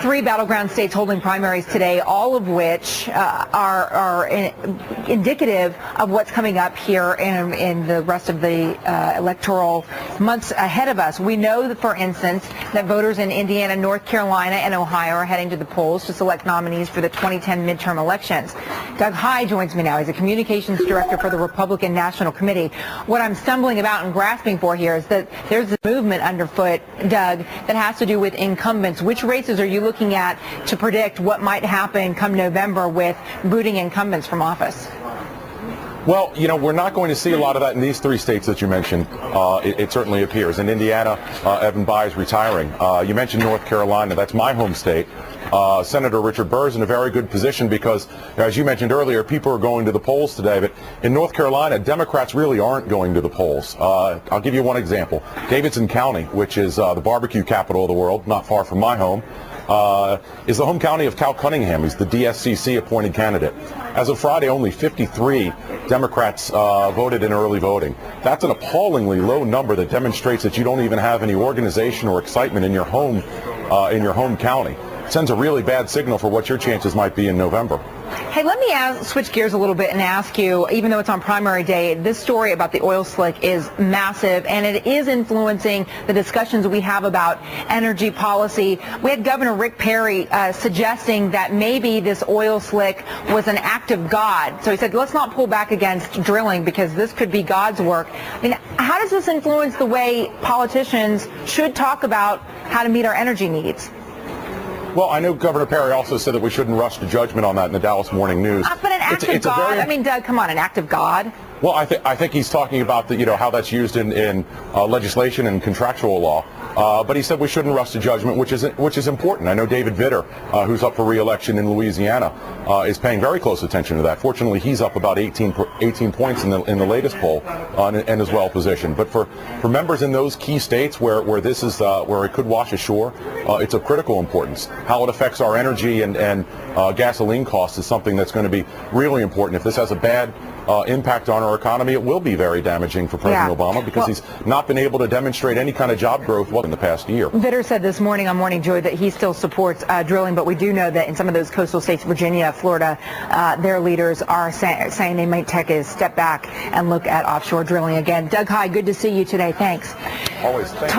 3 battleground states holding primaries today, all of which are indicative of what's coming up here in the rest of the electoral months ahead of us. We know, that, for instance, that voters in Indiana, North Carolina, and Ohio are heading to the polls to select nominees for the 2010 midterm elections. Doug Heye joins me now. He's a communications director for the Republican National Committee. What I'm stumbling about and grasping for here is that there's a movement underfoot, Doug, that has to do with incumbents. Which races are you looking at to predict what might happen come November with booting incumbents from office? Well, you know, we're not going to see a lot of that in these 3 states that you mentioned. It certainly appears. In Indiana, Evan Bayh is retiring. You mentioned North Carolina. That's my home state. Senator Richard Burr is in a very good position because, as you mentioned earlier, people are going to the polls today. But in North Carolina, Democrats really aren't going to the polls. I'll give you one example. Davidson County, which is the barbecue capital of the world, not far from my home, is the home county of Cal Cunningham. He's the DSCC appointed candidate. As of Friday, only 53 Democrats voted in early voting. That's an appallingly low number that demonstrates that you don't even have any organization or excitement in your home county. It sends a really bad signal for what your chances might be in November. Hey, let me switch gears a little bit and ask you, even though it's on primary day, this story about the oil slick is massive, and it is influencing the discussions we have about energy policy. We had Governor Rick Perry suggesting that maybe this oil slick was an act of God. So he said, let's not pull back against drilling because this could be God's work. I mean, how does this influence the way politicians should talk about how to meet our energy needs? Well, I know Governor Perry also said that we shouldn't rush to judgment on that in the Dallas Morning News. But an act of God? I mean, Doug, come on, an act of God? Well, I think he's talking about how that's used in legislation and contractual law. But he said we shouldn't rush to judgment, which is important. I know David Vitter, who's up for re-election in Louisiana, is paying very close attention to that. Fortunately, he's up about 18 points in the latest poll and is well positioned. But for members in those key states where this is where it could wash ashore, it's of critical importance. How it affects our energy and gasoline costs is something that's going to be really important. If this has a bad impact on our economy, it will be very damaging for President Obama because he's not been able to demonstrate any kind of job growth in the past year. Vitter said this morning on Morning Joy that he still supports drilling, but we do know that in some of those coastal states, Virginia, Florida, their leaders are saying they might take a step back and look at offshore drilling again. Doug Heye, good to see you today. Thanks. Always. Thank you.